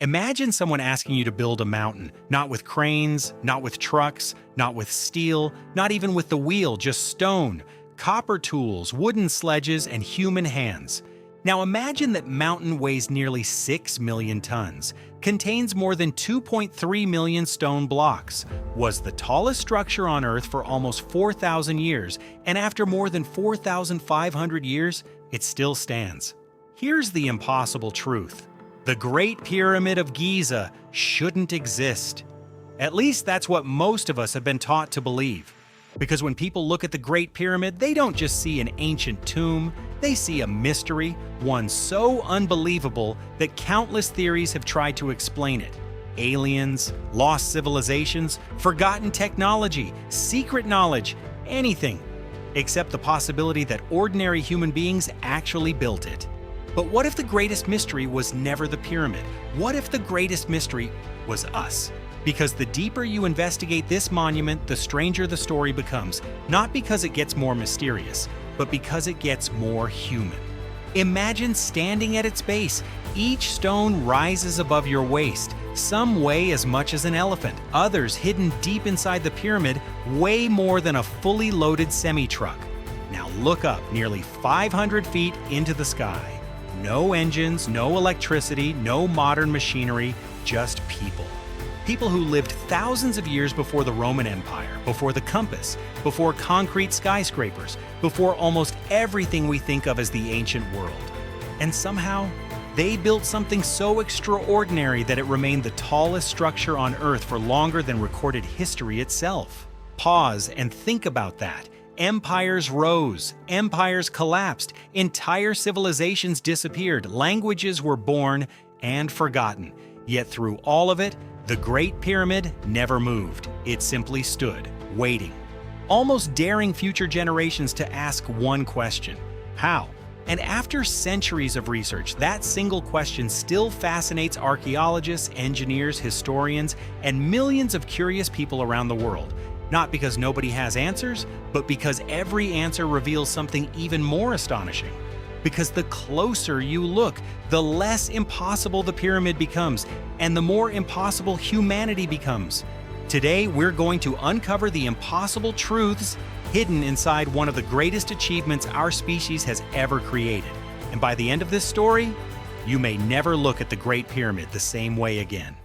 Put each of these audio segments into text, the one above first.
Imagine someone asking you to build a mountain, not with cranes, not with trucks, not with steel, not even with the wheel, just stone, copper tools, wooden sledges, and human hands. Now imagine that mountain weighs nearly 6 million tons, contains more than 2.3 million stone blocks, was the tallest structure on Earth for almost 4,000 years, and after more than 4,500 years, it still stands. Here's the impossible truth. The Great Pyramid of Giza shouldn't exist. At least that's what most of us have been taught to believe. Because when people look at the Great Pyramid, they don't just see an ancient tomb, they see a mystery, one so unbelievable that countless theories have tried to explain it. Aliens, lost civilizations, forgotten technology, secret knowledge, anything, except the possibility that ordinary human beings actually built it. But what if the greatest mystery was never the pyramid? What if the greatest mystery was us? Because the deeper you investigate this monument, the stranger the story becomes, not because it gets more mysterious, but because it gets more human. Imagine standing at its base. Each stone rises above your waist. Some weigh as much as an elephant, others hidden deep inside the pyramid weigh more than a fully loaded semi-truck. Now look up nearly 500 feet into the sky. No engines, no electricity, no modern machinery, just people. People who lived thousands of years before the Roman Empire, before the compass, before concrete skyscrapers, before almost everything we think of as the ancient world. And somehow, they built something so extraordinary that it remained the tallest structure on Earth for longer than recorded history itself. Pause and think about that. Empires rose, empires collapsed, entire civilizations disappeared, languages were born and forgotten. Yet through all of it, the Great Pyramid never moved. It simply stood, waiting, almost daring future generations to ask one question: how? And after centuries of research, that single question still fascinates archaeologists, engineers, historians, and millions of curious people around the world. Not because nobody has answers, but because every answer reveals something even more astonishing. Because the closer you look, the less impossible the pyramid becomes, and the more impossible humanity becomes. Today, we're going to uncover the impossible truths hidden inside one of the greatest achievements our species has ever created. And by the end of this story, you may never look at the Great Pyramid the same way again.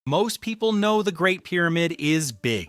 Most people know the Great Pyramid is big.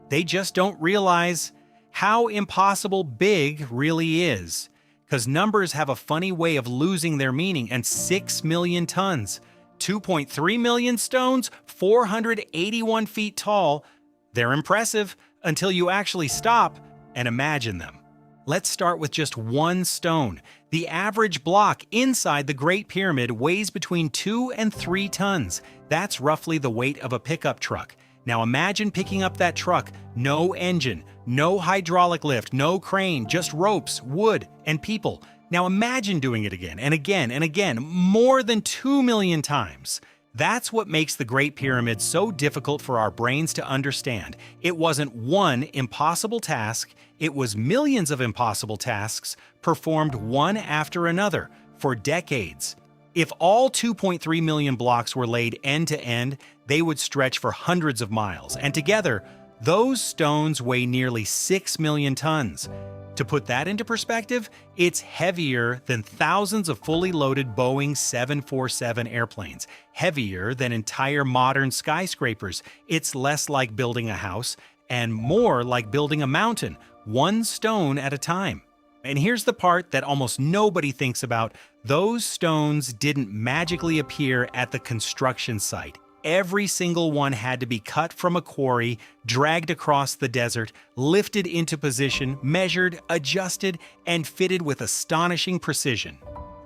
They just don't realize how impossible big really is. Because numbers have a funny way of losing their meaning, and 6 million tons, 2.3 million stones, 481 feet tall, they're impressive until you actually stop and imagine them. Let's start with just one stone. The average block inside the Great Pyramid weighs between 2 and 3 tons. That's roughly the weight of a pickup truck. Now imagine picking up that truck, no engine, no hydraulic lift, no crane, just ropes, wood, and people. Now imagine doing it again and again and again, more than 2 million times. That's what makes the Great Pyramid so difficult for our brains to understand. It wasn't one impossible task, it was millions of impossible tasks performed one after another for decades. If all 2.3 million blocks were laid end to end, they would stretch for hundreds of miles, and together, those stones weigh nearly 6 million tons. To put that into perspective, it's heavier than thousands of fully loaded Boeing 747 airplanes, heavier than entire modern skyscrapers. It's less like building a house, and more like building a mountain, one stone at a time. And here's the part that almost nobody thinks about. Those stones didn't magically appear at the construction site. Every single one had to be cut from a quarry, dragged across the desert, lifted into position, measured, adjusted, and fitted with astonishing precision.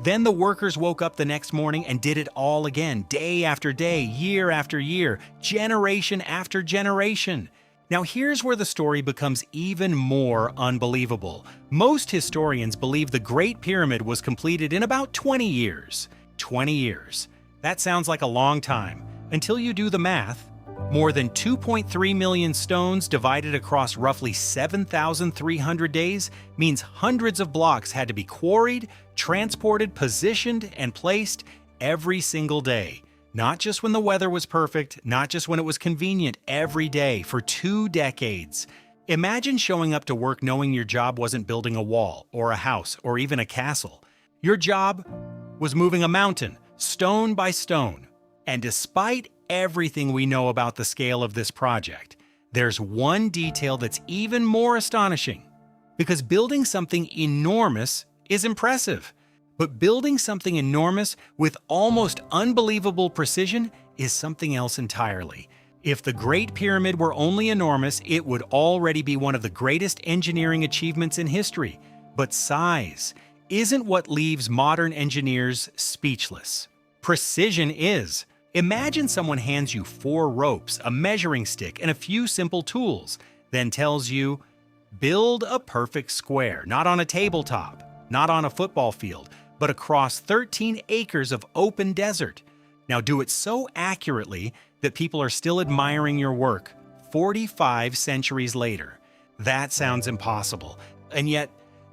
Then the workers woke up the next morning and did it all again, day after day, year after year, generation after generation. Now here's where the story becomes even more unbelievable. Most historians believe the Great Pyramid was completed in about 20 years. 20 years. That sounds like a long time. Until you do the math. More than 2.3 million stones divided across roughly 7,300 days means hundreds of blocks had to be quarried, transported, positioned, and placed every single day. Not just when the weather was perfect, not just when it was convenient, every day for 2 decades. Imagine showing up to work knowing your job wasn't building a wall, or a house, or even a castle. Your job was moving a mountain, stone by stone. And despite everything we know about the scale of this project, there's one detail that's even more astonishing. Because building something enormous is impressive. But building something enormous with almost unbelievable precision is something else entirely. If the Great Pyramid were only enormous, it would already be one of the greatest engineering achievements in history. But size isn't what leaves modern engineers speechless. Precision is. Imagine someone hands you 4 ropes, a measuring stick, and a few simple tools, then tells you, build a perfect square, not on a tabletop, not on a football field, but across 13 acres of open desert. Now do it so accurately that people are still admiring your work 45 centuries later. That sounds impossible, and yet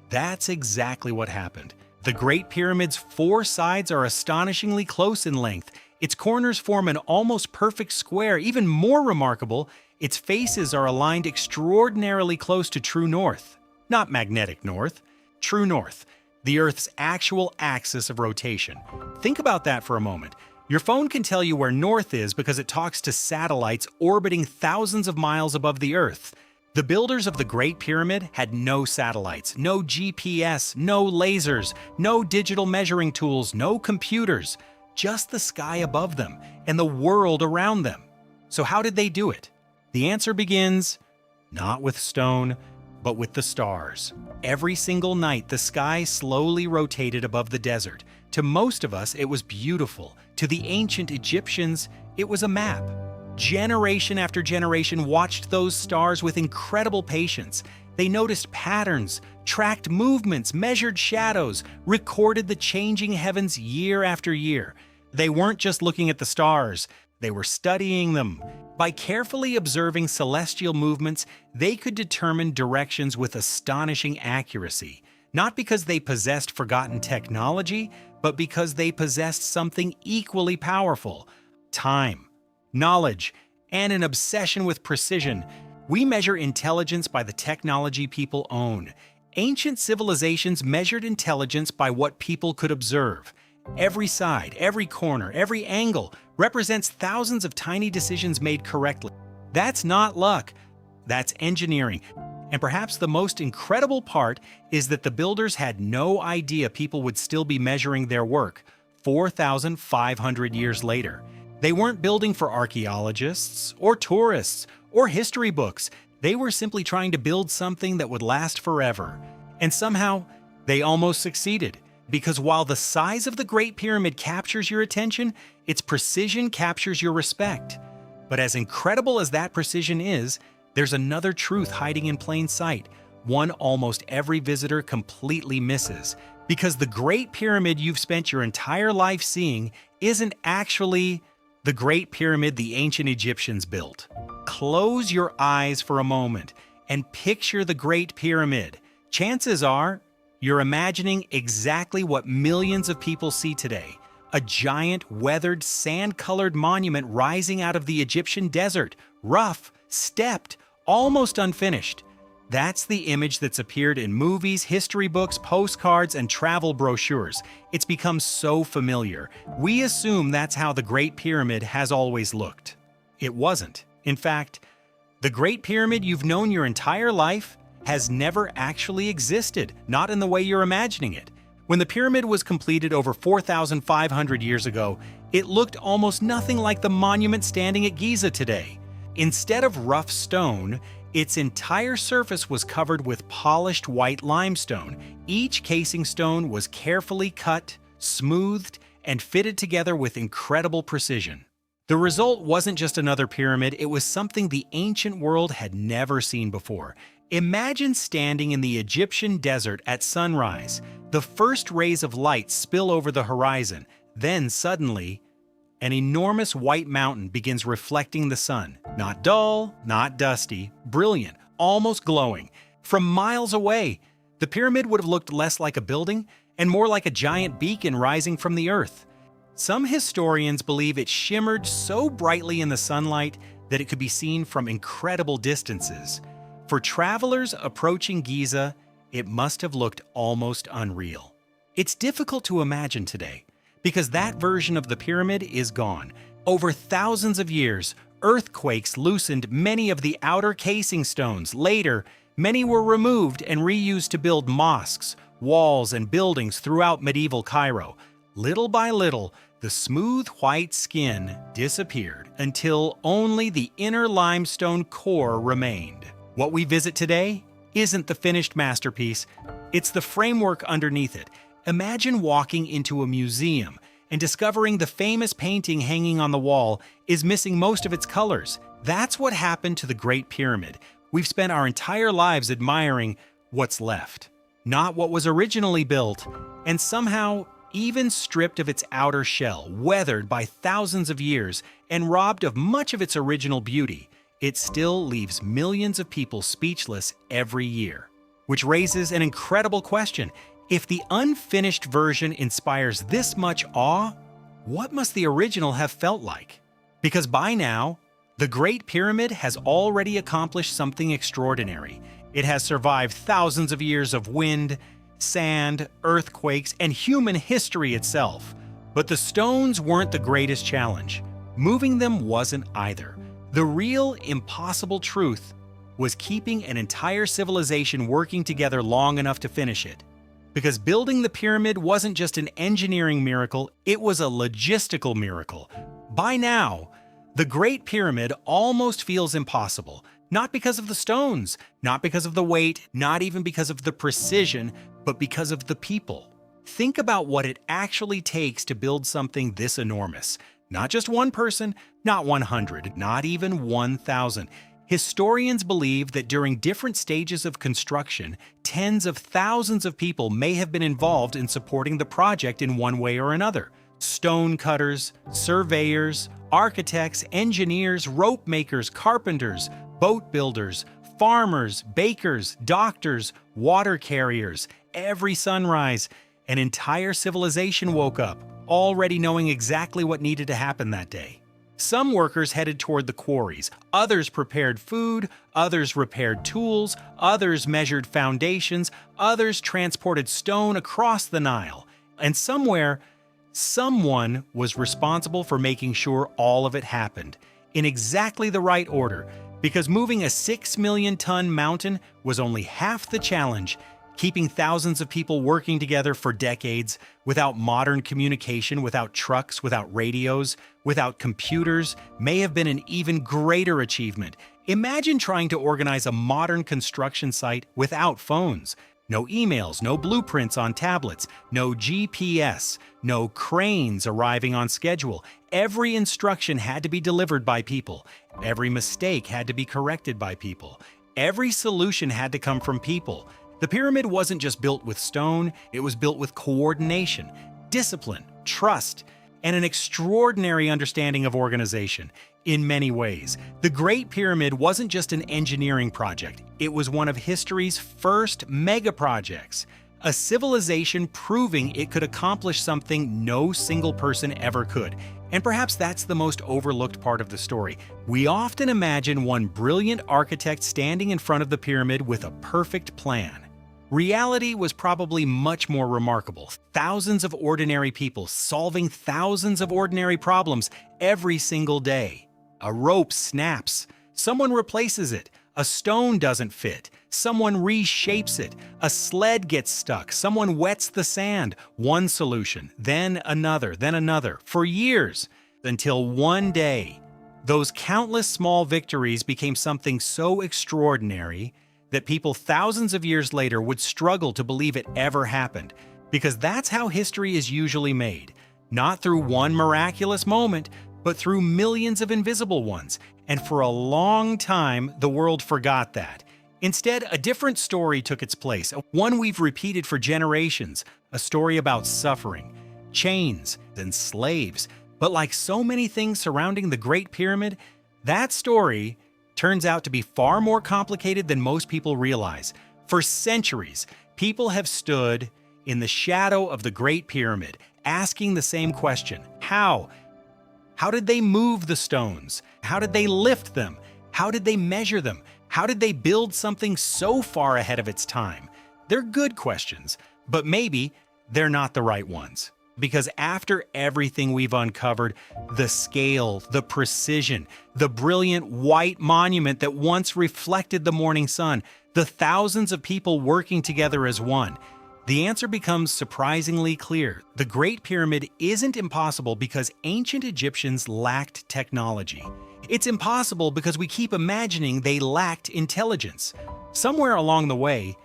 that's exactly what happened. The Great Pyramid's 4 sides are astonishingly close in length. Its corners form an almost perfect square. Even more remarkable, its faces are aligned extraordinarily close to true north. Not magnetic north, true north, the Earth's actual axis of rotation. Think about that for a moment. Your phone can tell you where north is because it talks to satellites orbiting thousands of miles above the Earth. The builders of the Great Pyramid had no satellites, no GPS, no lasers, no digital measuring tools, no computers, just the sky above them and the world around them. So how did they do it? The answer begins not with stone, but with the stars. Every single night, the sky slowly rotated above the desert. To most of us, it was beautiful. To the ancient Egyptians, it was a map. Generation after generation watched those stars with incredible patience. They noticed patterns, tracked movements, measured shadows, recorded the changing heavens year after year. They weren't just looking at the stars, they were studying them. By carefully observing celestial movements, they could determine directions with astonishing accuracy, not because they possessed forgotten technology, but because they possessed something equally powerful: time, knowledge, and an obsession with precision. We measure intelligence by the technology people own. Ancient civilizations measured intelligence by what people could observe. Every side, every corner, every angle represents thousands of tiny decisions made correctly. That's not luck, that's engineering. And perhaps the most incredible part is that the builders had no idea people would still be measuring their work 4,500 years later. They weren't building for archaeologists or tourists or history books. They were simply trying to build something that would last forever. And somehow, they almost succeeded. Because while the size of the Great Pyramid captures your attention, its precision captures your respect. But as incredible as that precision is, there's another truth hiding in plain sight, one almost every visitor completely misses. Because the Great Pyramid you've spent your entire life seeing isn't actually the Great Pyramid the ancient Egyptians built. Close your eyes for a moment and picture the Great Pyramid. Chances are, you're imagining exactly what millions of people see today: a giant, weathered, sand-colored monument rising out of the Egyptian desert, rough, stepped, almost unfinished. That's the image that's appeared in movies, history books, postcards, and travel brochures. It's become so familiar. We assume that's how the Great Pyramid has always looked. It wasn't. In fact, the Great Pyramid you've known your entire life has never actually existed, not in the way you're imagining it. When the pyramid was completed over 4,500 years ago, it looked almost nothing like the monument standing at Giza today. Instead of rough stone, its entire surface was covered with polished white limestone. Each casing stone was carefully cut, smoothed, and fitted together with incredible precision. The result wasn't just another pyramid, it was something the ancient world had never seen before. Imagine standing in the Egyptian desert at sunrise. The first rays of light spill over the horizon. Then suddenly, an enormous white mountain begins reflecting the sun. Not dull, not dusty, brilliant, almost glowing. From miles away, the pyramid would have looked less like a building and more like a giant beacon rising from the earth. Some historians believe it shimmered so brightly in the sunlight that it could be seen from incredible distances. For travelers approaching Giza, it must have looked almost unreal. It's difficult to imagine today, because that version of the pyramid is gone. Over thousands of years, earthquakes loosened many of the outer casing stones. Later, many were removed and reused to build mosques, walls, and buildings throughout medieval Cairo. Little by little, the smooth white skin disappeared until only the inner limestone core remained. What we visit today isn't the finished masterpiece, it's the framework underneath it. Imagine walking into a museum and discovering the famous painting hanging on the wall is missing most of its colors. That's what happened to the Great Pyramid. We've spent our entire lives admiring what's left, not what was originally built, and somehow, even stripped of its outer shell, weathered by thousands of years, and robbed of much of its original beauty, it still leaves millions of people speechless every year. Which raises an incredible question. If the unfinished version inspires this much awe, what must the original have felt like? Because by now, the Great Pyramid has already accomplished something extraordinary. It has survived thousands of years of wind, sand, earthquakes, and human history itself. But the stones weren't the greatest challenge. Moving them wasn't either. The real impossible truth was keeping an entire civilization working together long enough to finish it. Because building the pyramid wasn't just an engineering miracle, it was a logistical miracle. By now, the Great Pyramid almost feels impossible. Not because of the stones, not because of the weight, not even because of the precision, but because of the people. Think about what it actually takes to build something this enormous. Not just one person, not 100, not even 1,000. Historians believe that during different stages of construction, tens of thousands of people may have been involved in supporting the project in one way or another. Stone cutters, surveyors, architects, engineers, rope makers, carpenters, boat builders, farmers, bakers, doctors, water carriers. Every sunrise, an entire civilization woke up, already knowing exactly what needed to happen that day. Some workers headed toward the quarries, others prepared food, others repaired tools, others measured foundations, others transported stone across the Nile. And somewhere, someone was responsible for making sure all of it happened in exactly the right order, because moving a 6 million ton mountain was only half the challenge. Keeping thousands of people working together for decades, without modern communication, without trucks, without radios, without computers, may have been an even greater achievement. Imagine trying to organize a modern construction site without phones. No emails, no blueprints on tablets, no GPS, no cranes arriving on schedule. Every instruction had to be delivered by people. Every mistake had to be corrected by people. Every solution had to come from people. The pyramid wasn't just built with stone, it was built with coordination, discipline, trust, and an extraordinary understanding of organization. In many ways, the Great Pyramid wasn't just an engineering project, it was one of history's first mega projects. A civilization proving it could accomplish something no single person ever could. And perhaps that's the most overlooked part of the story. We often imagine one brilliant architect standing in front of the pyramid with a perfect plan. Reality was probably much more remarkable. Thousands of ordinary people solving thousands of ordinary problems every single day. A rope snaps. Someone replaces it. A stone doesn't fit. Someone reshapes it. A sled gets stuck. Someone wets the sand. One solution, then another, for years, until one day, those countless small victories became something so extraordinary that people thousands of years later would struggle to believe it ever happened. Because that's how history is usually made. Not through one miraculous moment, but through millions of invisible ones. And for a long time, the world forgot that. Instead, a different story took its place, one we've repeated for generations, a story about suffering, chains, and slaves. But like so many things surrounding the Great Pyramid, that story turns out to be far more complicated than most people realize. For centuries, people have stood in the shadow of the Great Pyramid, asking the same question: how? How did they move the stones? How did they lift them? How did they measure them? How did they build something so far ahead of its time? They're good questions, but maybe they're not the right ones. Because after everything we've uncovered, the scale, the precision, the brilliant white monument that once reflected the morning sun, the thousands of people working together as one, the answer becomes surprisingly clear. The Great Pyramid isn't impossible because ancient Egyptians lacked technology. It's impossible because we keep imagining they lacked intelligence. Somewhere along the way,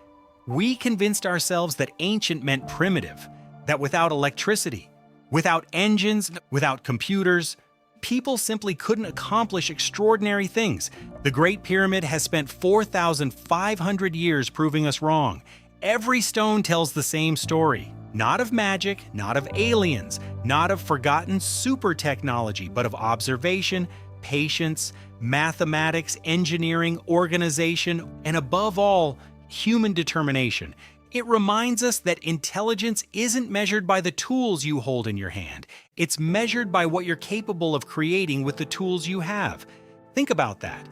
we convinced ourselves that ancient meant primitive, that without electricity, without engines, without computers, people simply couldn't accomplish extraordinary things. The Great Pyramid has spent 4,500 years proving us wrong. Every stone tells the same story. Not of magic, not of aliens, not of forgotten super technology, but of observation, patience, mathematics, engineering, organization, and above all, human determination. It reminds us that intelligence isn't measured by the tools you hold in your hand. It's measured by what you're capable of creating with the tools you have. Think about that.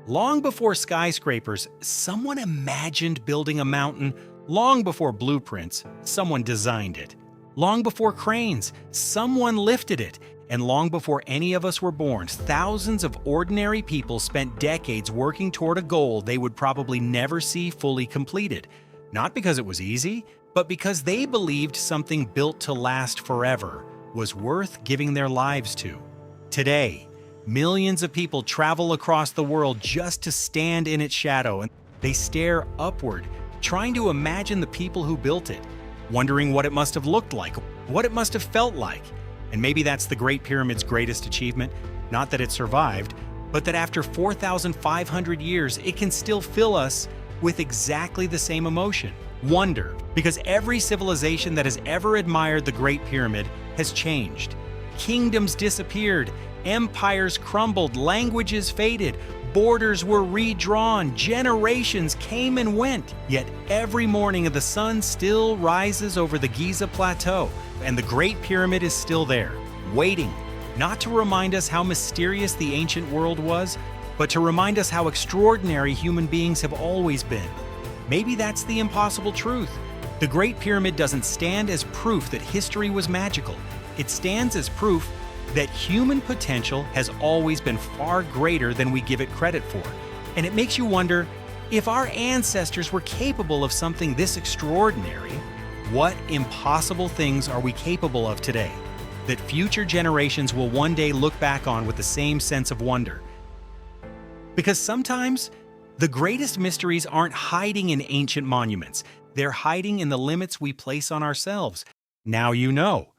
Long before skyscrapers, someone imagined building a mountain. Long before blueprints, someone designed it. Long before cranes, someone lifted it. And long before any of us were born, thousands of ordinary people spent decades working toward a goal they would probably never see fully completed. Not because it was easy, but because they believed something built to last forever was worth giving their lives to. Today, millions of people travel across the world just to stand in its shadow, and they stare upward, trying to imagine the people who built it, wondering what it must have looked like, what it must have felt like. And maybe that's the Great Pyramid's greatest achievement, not that it survived, but that after 4,500 years, it can still fill us with exactly the same emotion, wonder, because every civilization that has ever admired the Great Pyramid has changed. Kingdoms disappeared, empires crumbled, languages faded, borders were redrawn, generations came and went. Yet every morning the sun still rises over the Giza Plateau, and the Great Pyramid is still there, waiting, not to remind us how mysterious the ancient world was, but to remind us how extraordinary human beings have always been. Maybe that's the impossible truth. The Great Pyramid doesn't stand as proof that history was magical. It stands as proof that human potential has always been far greater than we give it credit for. And it makes you wonder, if our ancestors were capable of something this extraordinary, what impossible things are we capable of today that future generations will one day look back on with the same sense of wonder? Because sometimes, the greatest mysteries aren't hiding in ancient monuments. They're hiding in the limits we place on ourselves. Now you know.